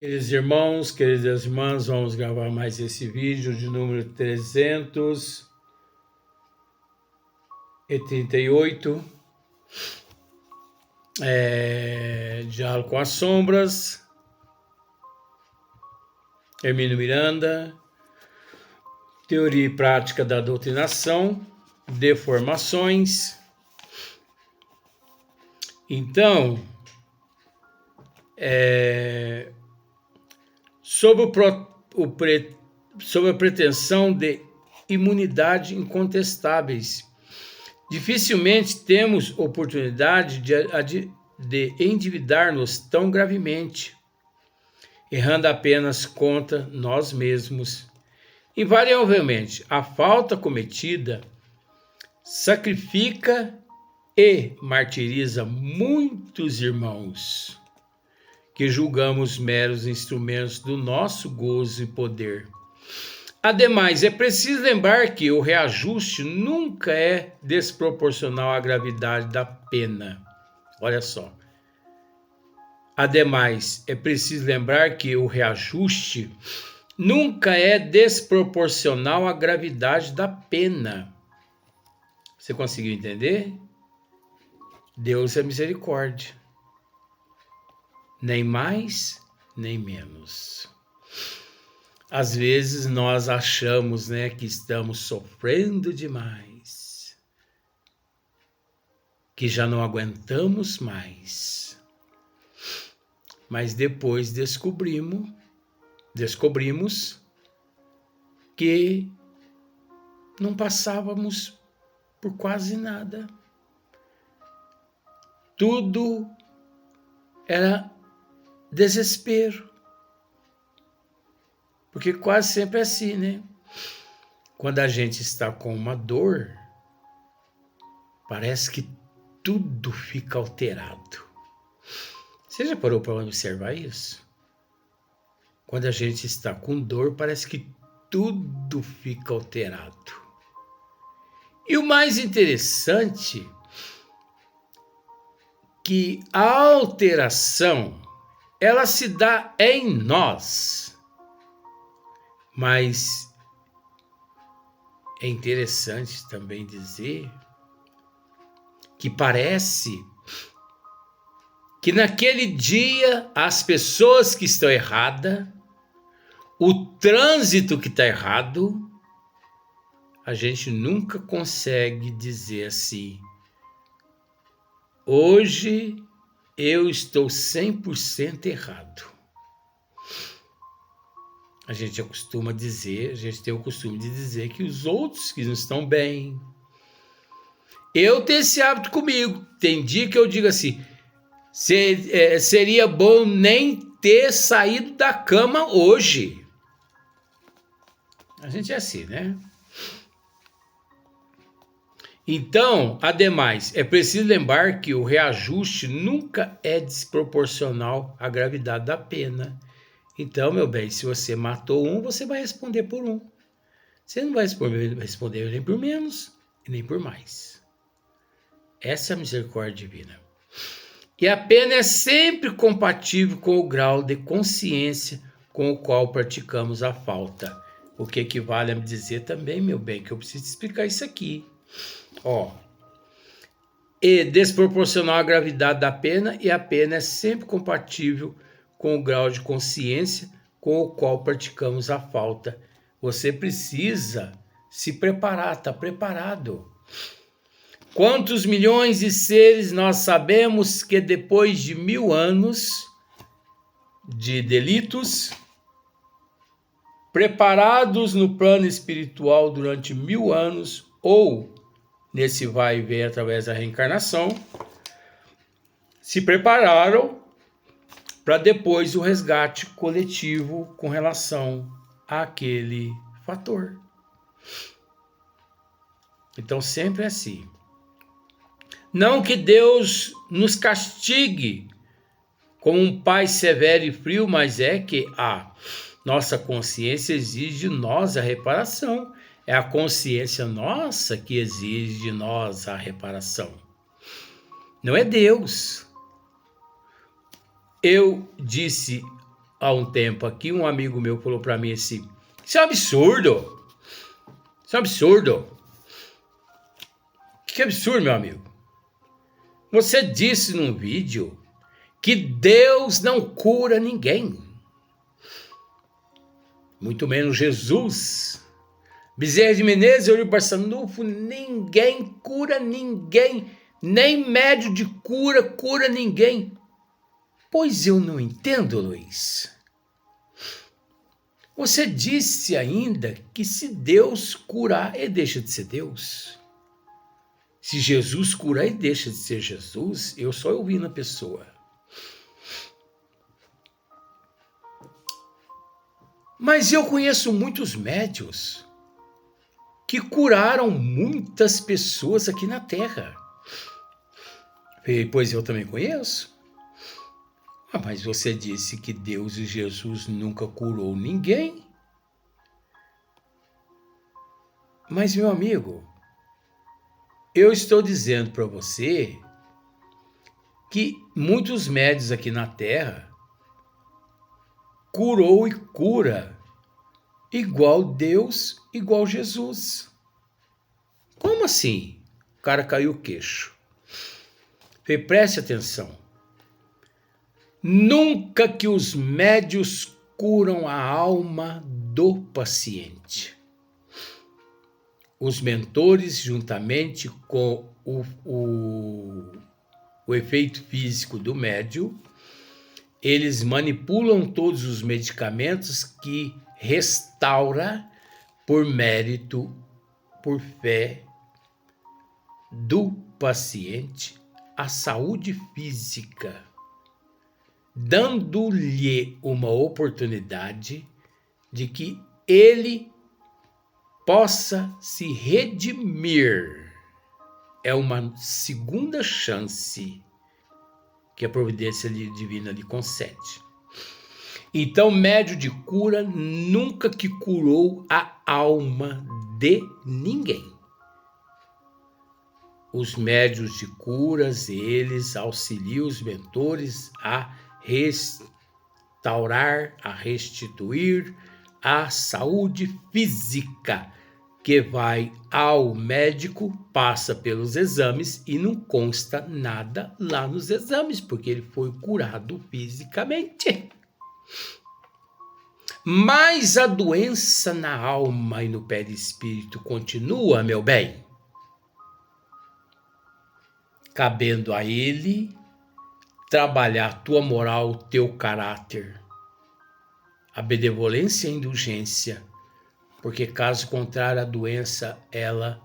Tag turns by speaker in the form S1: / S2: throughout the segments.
S1: Queridos irmãos, queridas irmãs, vamos gravar mais esse vídeo de número 338. Diálogo com as Sombras, Hermínio Miranda, Teoria e Prática da Doutrinação, Deformações. Então, sobre a pretensão de imunidade incontestáveis, dificilmente temos oportunidade de endividar-nos tão gravemente, errando apenas contra nós mesmos. Invariavelmente, a falta cometida sacrifica e martiriza muitos irmãos que julgamos meros instrumentos do nosso gozo e poder. Ademais, é preciso lembrar que o reajuste nunca é desproporcional à gravidade da pena. Olha só. Ademais, é preciso lembrar que o reajuste nunca é desproporcional à gravidade da pena. Você conseguiu entender? Deus é misericórdia. Nem mais, nem menos. Às vezes nós achamos, que estamos sofrendo demais, que já não aguentamos mais. Mas depois descobrimos que não passávamos por quase nada. Tudo era desespero. Porque quase sempre é assim, né? Quando a gente está com uma dor, parece que tudo fica alterado. Você já parou para observar isso? Quando a gente está com dor, parece que tudo fica alterado. E o mais interessante que a alteração, ela se dá em nós. Mas é interessante também dizer que parece que naquele dia as pessoas que estão erradas, o trânsito que está errado, a gente nunca consegue dizer assim: hoje eu estou 100% errado. A gente tem o costume de dizer que os outros que não estão bem. Eu tenho esse hábito comigo. Tem dia que eu digo assim: seria bom nem ter saído da cama hoje. A gente é assim, né? Então, ademais, é preciso lembrar que o reajuste nunca é desproporcional à gravidade da pena. Então, meu bem, se você matou um, você vai responder por um. Você não vai responder nem por menos e nem por mais. Essa é a misericórdia divina. E a pena é sempre compatível com o grau de consciência com o qual praticamos a falta. O que equivale a me dizer também, meu bem, que eu preciso explicar isso aqui. E desproporcional à gravidade da pena, e a pena é sempre compatível com o grau de consciência com o qual praticamos a falta. Você precisa se preparar, está preparado. Quantos milhões de seres nós sabemos que depois de 1000 anos de delitos, preparados no plano espiritual durante 1000 anos, ou nesse vai e vem através da reencarnação, se prepararam para depois o resgate coletivo com relação àquele fator. Então sempre é assim. Não que Deus nos castigue como um pai severo e frio, mas é que a nossa consciência exige de nós a reparação. É a consciência nossa que exige de nós a reparação. Não é Deus. Eu disse há um tempo aqui, um amigo meu falou para mim assim, isso é um absurdo. Isso é um absurdo. Que absurdo, meu amigo. Você disse num vídeo que Deus não cura ninguém. Muito menos Jesus. Bezerra de Menezes e Eurico Barçanufo, ninguém cura ninguém. Nem médio de cura ninguém. Pois eu não entendo, Luiz. Você disse ainda que se Deus curar, ele deixa de ser Deus. Se Jesus curar, ele deixa de ser Jesus. Eu só ouvi na pessoa. Mas eu conheço muitos médios que curaram muitas pessoas aqui na Terra. Pois eu também conheço. Mas você disse que Deus e Jesus nunca curou ninguém. Mas, meu amigo, eu estou dizendo para você que muitos médios aqui na Terra curou e cura igual Deus, igual Jesus. Como assim? O cara caiu o queixo. Preste atenção. Nunca que os médios curam a alma do paciente. Os mentores, juntamente com o efeito físico do médio, eles manipulam todos os medicamentos que restaura por mérito, por fé do paciente a saúde física, dando-lhe uma oportunidade de que ele possa se redimir. É uma segunda chance que a providência divina lhe concede. Então, médio de cura nunca que curou a alma de ninguém. Os médios de curas, eles auxiliam os mentores a restaurar, a restituir a saúde física, que vai ao médico, passa pelos exames e não consta nada lá nos exames, porque ele foi curado fisicamente. Mas a doença na alma e no perispírito continua, meu bem. Cabendo a ele trabalhar a tua moral, o teu caráter, a benevolência e a indulgência, porque caso contrário a doença ela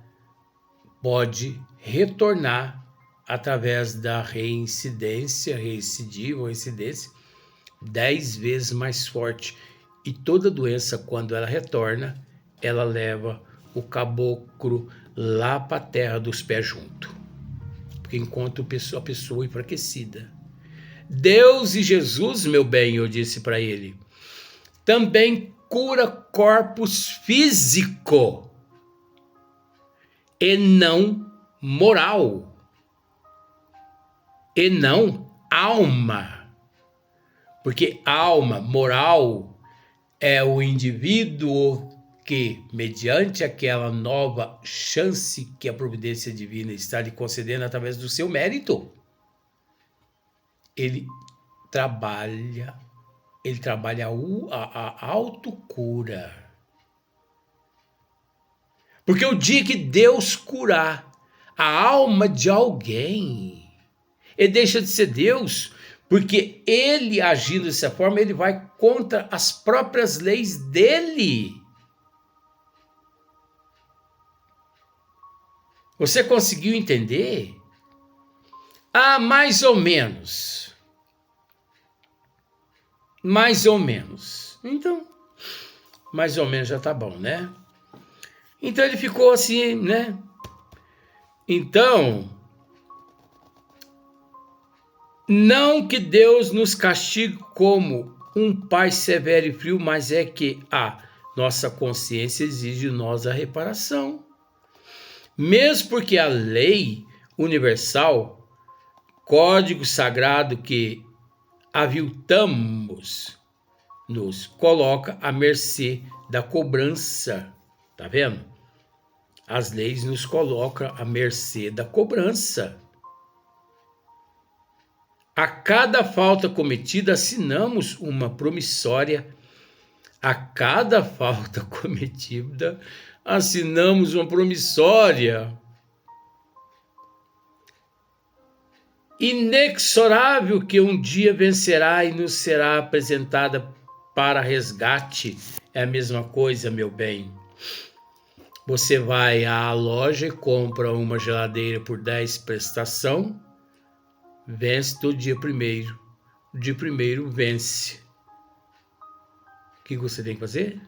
S1: pode retornar através da reincidência, recidiva ou incidência 10 vezes mais forte. E toda doença, quando ela retorna, ela leva o caboclo lá para a terra dos pés junto, porque encontra a pessoa enfraquecida. Deus e Jesus, meu bem, eu disse para ele, também cura corpos físico e não moral, e não alma. Porque alma, moral, é o indivíduo que, mediante aquela nova chance que a providência divina está lhe concedendo através do seu mérito, ele trabalha a autocura. Porque o dia que Deus curar a alma de alguém, ele deixa de ser Deus, porque ele agindo dessa forma, ele vai contra as próprias leis dele. Você conseguiu entender? Ah, mais ou menos. Mais ou menos. Então, mais ou menos já tá bom, né? Então ele ficou assim, né? Então, não que Deus nos castigue como um pai severo e frio, mas é que a nossa consciência exige de nós a reparação. Mesmo porque a lei universal, código sagrado que aviltamos, nos coloca à mercê da cobrança. Tá vendo? As leis nos colocam à mercê da cobrança. A cada falta cometida, assinamos uma promissória. A cada falta cometida, assinamos uma promissória inexorável que um dia vencerá e nos será apresentada para resgate. É a mesma coisa, meu bem. Você vai à loja e compra uma geladeira por 10 prestação, vence do dia primeiro. Dia primeiro vence. O que você tem que fazer?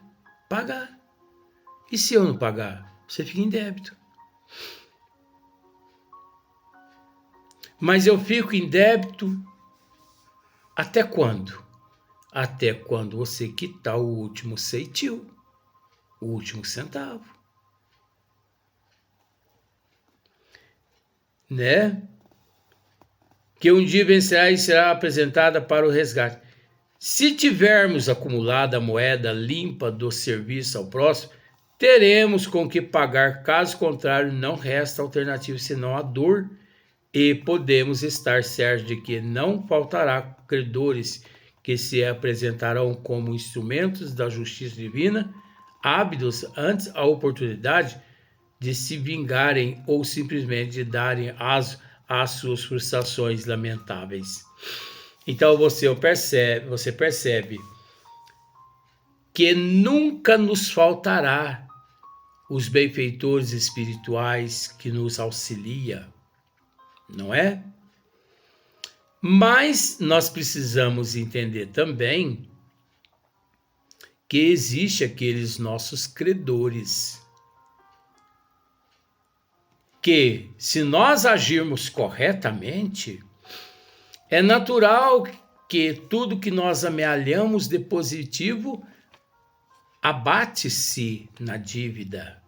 S1: Pagar. E se eu não pagar? Você fica em débito. Mas eu fico em débito até quando? Até quando você quitar o último ceitil, o último centavo. Né? Que um dia vencerá e será apresentada para o resgate. Se tivermos acumulado a moeda limpa do serviço ao próximo, teremos com que pagar, caso contrário, não resta alternativa senão a dor, e podemos estar certos de que não faltará credores que se apresentarão como instrumentos da justiça divina, ávidos antes a oportunidade de se vingarem ou simplesmente de darem aso às suas frustrações lamentáveis. Então você percebe que nunca nos faltará os benfeitores espirituais que nos auxiliam, não é? Mas nós precisamos entender também que existe aqueles nossos credores que, se nós agirmos corretamente, é natural que tudo que nós amealhamos de positivo abate-se na dívida.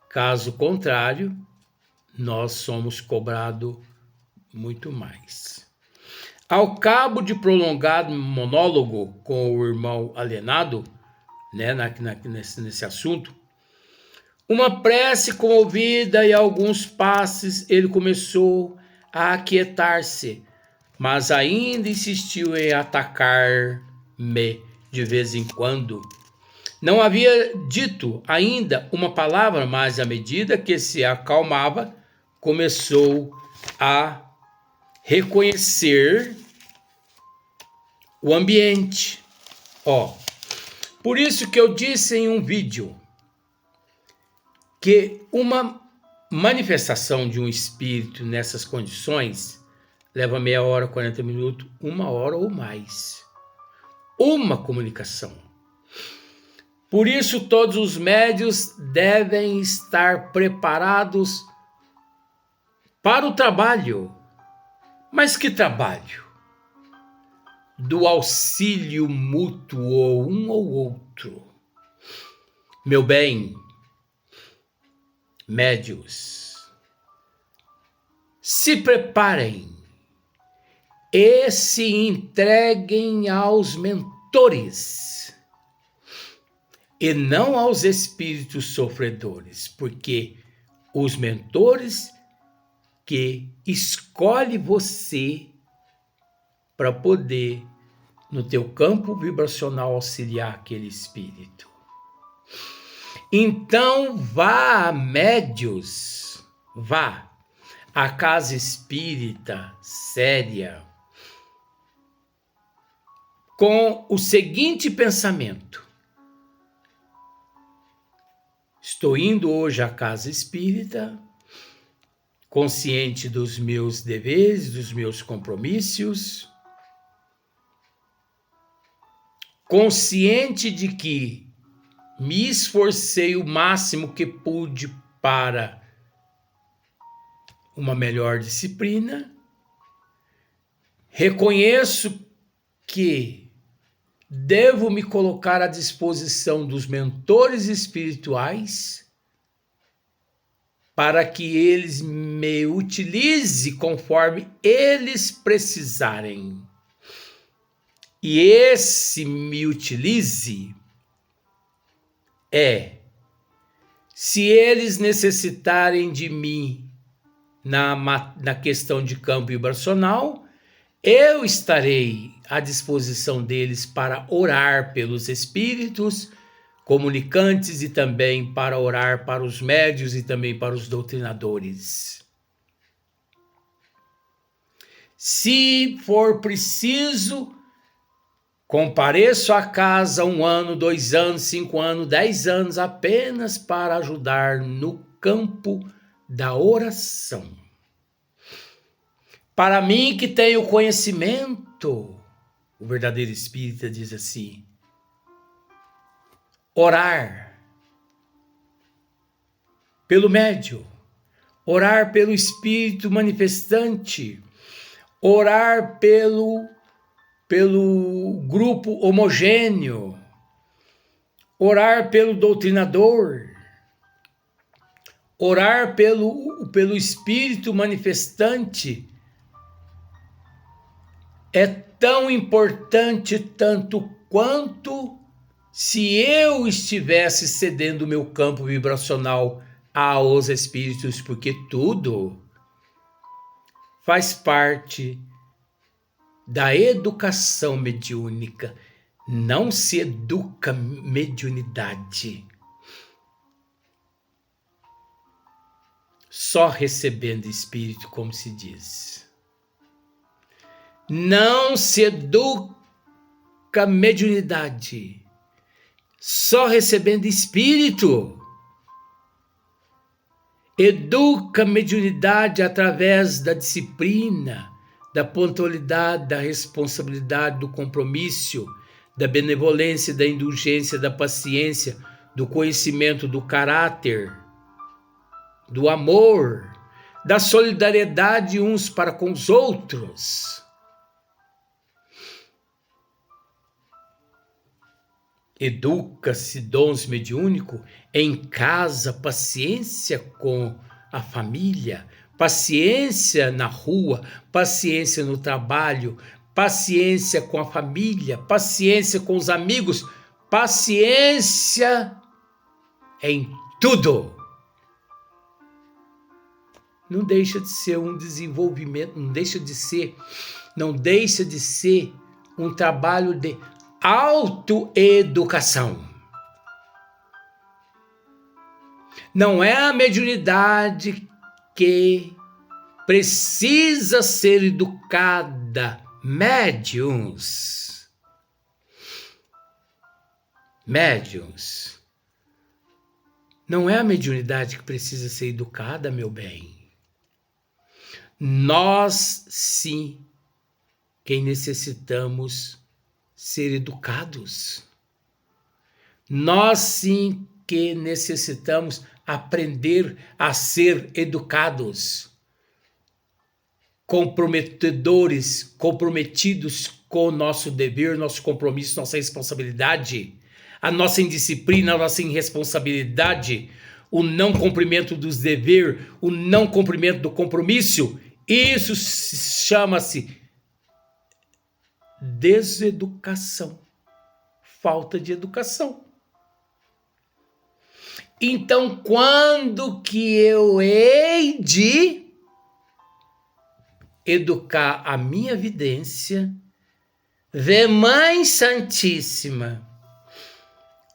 S1: Caso contrário, nós somos cobrados muito mais. Ao cabo de prolongado monólogo com o irmão alienado, né, nesse assunto, uma prece comovida e alguns passes, ele começou a aquietar-se, mas ainda insistiu em atacar-me de vez em quando. Não havia dito ainda uma palavra, mas à medida que se acalmava, começou a reconhecer o ambiente. Por isso que eu disse em um vídeo que uma manifestação de um espírito nessas condições leva meia hora, 40 minutos, 1 hora ou mais. Uma comunicação. Por isso, todos os médios devem estar preparados para o trabalho. Mas que trabalho? Do auxílio mútuo um ao outro. Meu bem, médios, se preparem e se entreguem aos mentores e não aos espíritos sofredores, porque os mentores que escolhe você para poder, no teu campo vibracional, auxiliar aquele espírito. Então vá a médios, vá à casa espírita séria com o seguinte pensamento: estou indo hoje à casa espírita, consciente dos meus deveres, dos meus compromissos, consciente de que me esforcei o máximo que pude para uma melhor disciplina, reconheço que devo me colocar à disposição dos mentores espirituais para que eles me utilizem conforme eles precisarem. e esse me utilize se eles necessitarem de mim na questão de campo vibracional, eu estarei à disposição deles para orar pelos espíritos comunicantes e também para orar para os médios e também para os doutrinadores. Se for preciso, compareço à casa 1 ano, 2 anos, 5 anos, 10 anos, apenas para ajudar no campo da oração. Para mim que tenho conhecimento, o verdadeiro espírita diz assim: orar pelo médium, orar pelo espírito manifestante, orar pelo grupo homogêneo, orar pelo doutrinador, orar pelo espírito manifestante é tão importante tanto quanto se eu estivesse cedendo meu campo vibracional aos espíritos, porque tudo faz parte da educação mediúnica. Não se educa mediunidade só recebendo espírito, como se diz. Não se educa mediunidade só recebendo espírito. Educa mediunidade através da disciplina, da pontualidade, da responsabilidade, do compromisso, da benevolência, da indulgência, da paciência, do conhecimento, do caráter, do amor, da solidariedade uns para com os outros. Educa-se dons mediúnicos em casa, paciência com a família, paciência na rua, paciência no trabalho, paciência com a família, paciência com os amigos, paciência em tudo. Não deixa de ser um desenvolvimento, não deixa de ser um trabalho de autoeducação. Não é a mediunidade que precisa ser educada. Médiuns. Não é a mediunidade que precisa ser educada, meu bem. Nós, sim, quem necessitamos ser educados. Nós, sim, que necessitamos aprender a ser educados, comprometidos com o nosso dever, nosso compromisso, nossa responsabilidade, a nossa indisciplina, a nossa irresponsabilidade, o não cumprimento dos deveres, o não cumprimento do compromisso. Isso chama-se deseducação, falta de educação. Então, quando que eu hei de educar a minha vidência, ver Mãe Santíssima,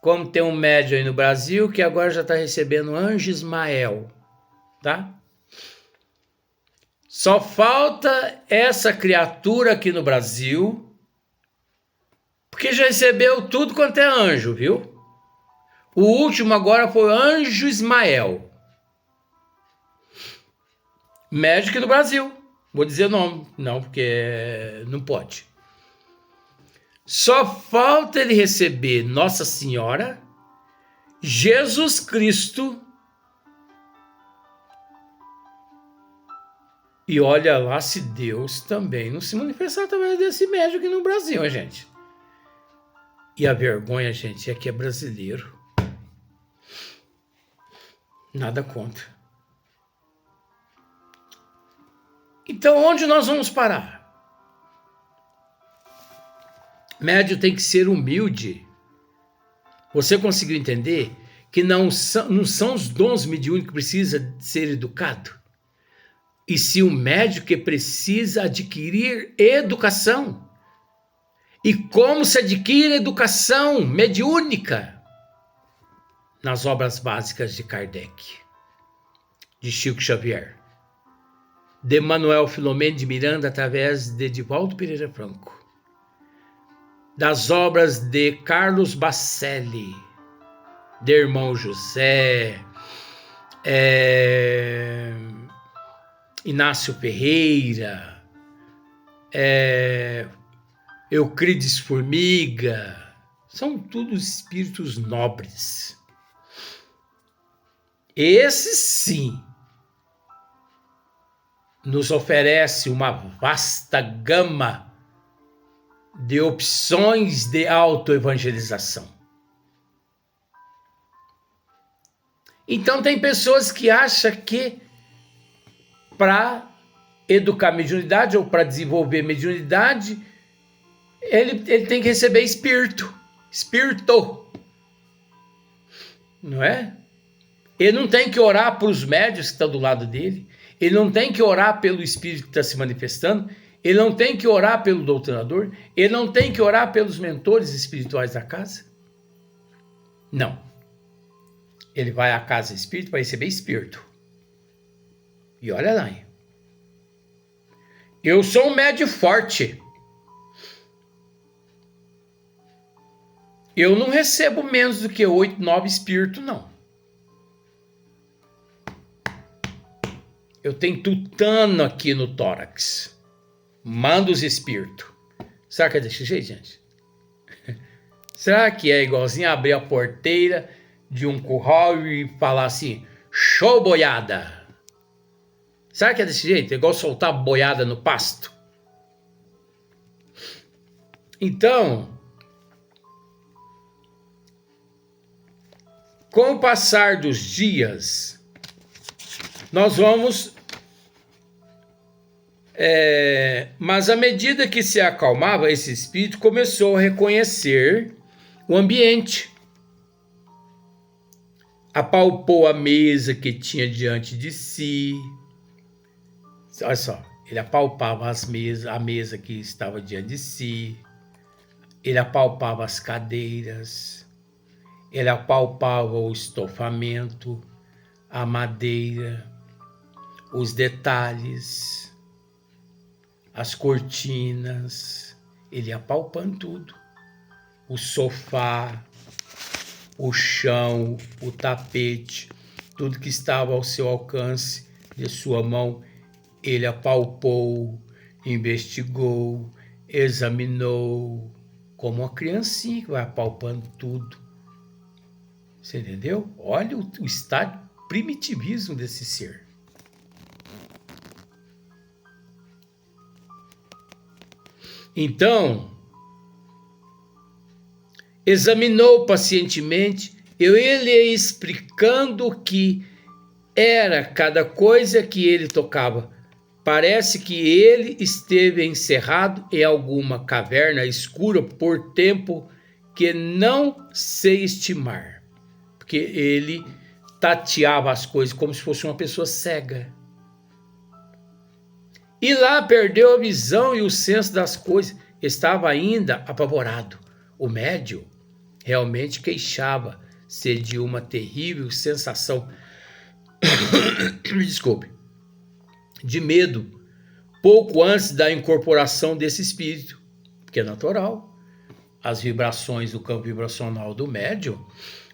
S1: como tem um médium aí no Brasil que agora já está recebendo Anjo Ismael, tá? Só falta essa criatura aqui no Brasil, porque já recebeu tudo quanto é anjo, viu? O último agora foi Anjo Ismael. Médico no Brasil. Vou dizer o nome. Não, porque não pode. Só falta ele receber Nossa Senhora, Jesus Cristo. E olha lá se Deus também não se manifestar através desse médico aqui no Brasil, gente. E a vergonha, gente, é que é brasileiro. Nada contra. Então, onde nós vamos parar? Médium tem que ser humilde. Você conseguiu entender que não são os dons mediúnicos que precisa ser educado? E sim o médium que precisa adquirir educação. E como se adquire educação mediúnica? Nas obras básicas de Kardec, de Chico Xavier, de Manuel Filomeno de Miranda, através de Divaldo Pereira Franco, das obras de Carlos Bacelli, de Irmão José, Inácio Ferreira, Euclides Formiga, são todos espíritos nobres. Esses sim nos oferece uma vasta gama de opções de autoevangelização. Então tem pessoas que acham que para educar a mediunidade ou para desenvolver a mediunidade, ele tem que receber espírito, não é? Ele não tem que orar para os médios que estão do lado dele, ele não tem que orar pelo espírito que está se manifestando, ele não tem que orar pelo doutrinador, ele não tem que orar pelos mentores espirituais da casa. Não. Ele vai à casa espírita para receber espírito. E olha lá, hein? Eu sou um médium forte. Eu não recebo menos do que 8, 9 espíritos, não. Eu tenho tutano aqui no tórax. Manda os espíritos. Será que é desse jeito, gente? Será que é igualzinho abrir a porteira de um curral e falar assim, show boiada? Será que é desse jeito? É igual soltar boiada no pasto? Então, com o passar dos dias, nós vamos... mas à medida que se acalmava, esse espírito começou a reconhecer o ambiente. Apalpou a mesa que tinha diante de si. Olha só, ele apalpava a mesa que estava diante de si. Ele apalpava as cadeiras. Ele apalpava o estofamento, a madeira, os detalhes, as cortinas. Ele ia apalpando tudo. O sofá, o chão, o tapete, tudo que estava ao seu alcance de sua mão, ele apalpou, investigou, examinou, como uma criancinha que vai apalpando tudo. Você entendeu? Olha o estado de primitivismo desse ser. Então, examinou pacientemente, ele explicando o que era cada coisa que ele tocava. Parece que ele esteve encerrado em alguma caverna escura por tempo que não sei estimar, porque ele tateava as coisas como se fosse uma pessoa cega. E lá perdeu a visão e o senso das coisas. Estava ainda apavorado. O médium realmente queixava-se de uma terrível sensação, desculpe, de medo, pouco antes da incorporação desse espírito, que é natural. As vibrações do campo vibracional do médium,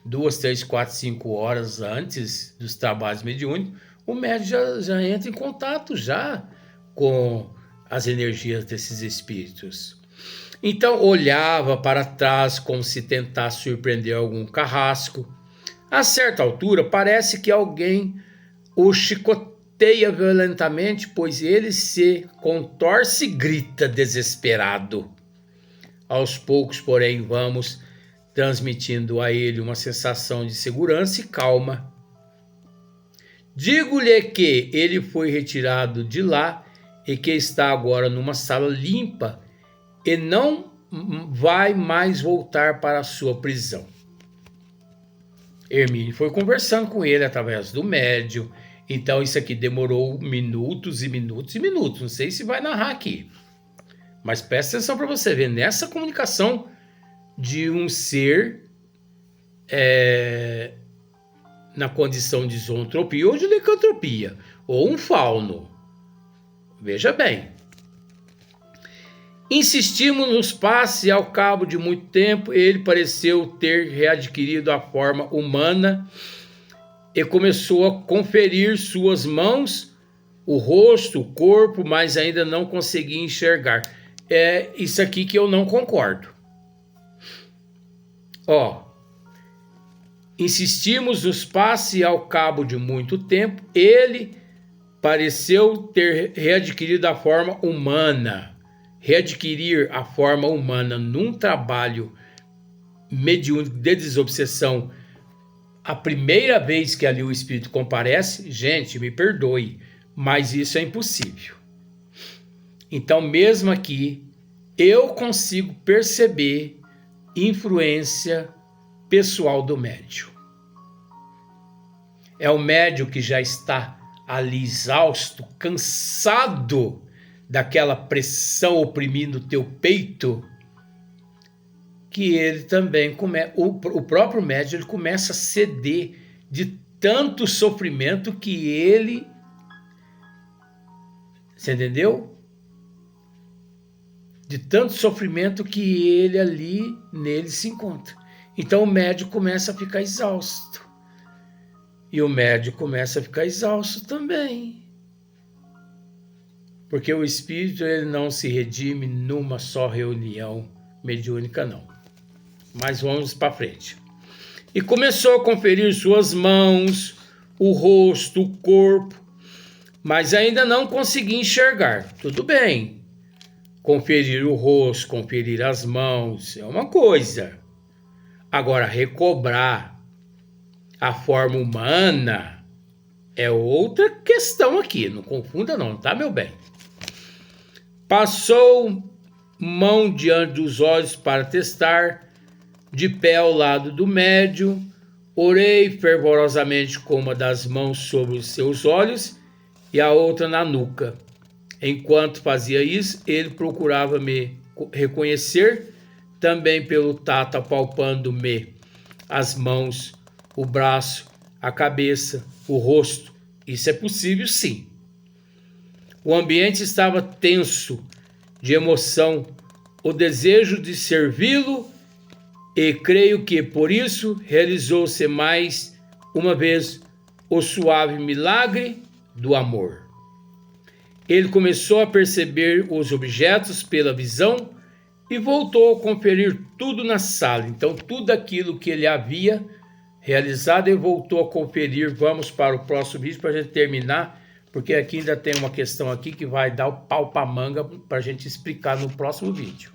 S1: 2, 3, 4, 5 horas antes dos trabalhos mediúnicos, o médium já entra em contato já com as energias desses espíritos. Então olhava para trás como se tentasse surpreender algum carrasco. A certa altura parece que alguém o chicoteia violentamente, pois ele se contorce e grita desesperado. Aos poucos, porém, vamos transmitindo a ele uma sensação de segurança e calma. Digo-lhe que ele foi retirado de lá e que está agora numa sala limpa e não vai mais voltar para a sua prisão. Hermínio foi conversando com ele através do médium. Então isso aqui demorou minutos e minutos e minutos. Não sei se vai narrar aqui. Mas presta atenção para você ver nessa comunicação de um ser na condição de zoantropia ou de licantropia, ou um fauno. Veja bem. Insistimos nos passes e ao cabo de muito tempo ele pareceu ter readquirido a forma humana e começou a conferir suas mãos, o rosto, o corpo, mas ainda não conseguia enxergar. É isso aqui que eu não concordo. Insistimos nos passes e ao cabo de muito tempo ele pareceu ter readquirido a forma humana. Readquirir a forma humana num trabalho mediúnico de desobsessão, a primeira vez que ali o espírito comparece, gente, me perdoe, mas isso é impossível. Então, mesmo aqui, eu consigo perceber influência pessoal do médium. É o médium que já está ali exausto, cansado daquela pressão oprimindo o teu peito, que ele também o próprio médium ele começa a ceder de tanto sofrimento que ele, você entendeu? De tanto sofrimento que ele ali nele se encontra. Então o médium começa a ficar exausto. E o médium começa a ficar exausto também. Porque o espírito ele não se redime numa só reunião mediúnica, não. Mas vamos para frente. E começou a conferir suas mãos, o rosto, o corpo, mas ainda não conseguia enxergar. Tudo bem. Conferir o rosto, conferir as mãos é uma coisa. Agora, recobrar a forma humana é outra questão aqui. Não confunda não, tá, meu bem? Passou mão diante dos olhos para testar, de pé ao lado do médium, orei fervorosamente com uma das mãos sobre os seus olhos e a outra na nuca. Enquanto fazia isso, ele procurava me reconhecer, também pelo tato apalpando-me as mãos, o braço, a cabeça, o rosto. Isso é possível, sim. O ambiente estava tenso de emoção, o desejo de servi-lo, e creio que por isso realizou-se mais uma vez o suave milagre do amor. Ele começou a perceber os objetos pela visão e voltou a conferir tudo na sala. Então, tudo aquilo que ele havia realizado, ele voltou a conferir. Vamos para o próximo vídeo para a gente terminar, porque aqui ainda tem uma questão aqui que vai dar o pau para manga para a gente explicar no próximo vídeo.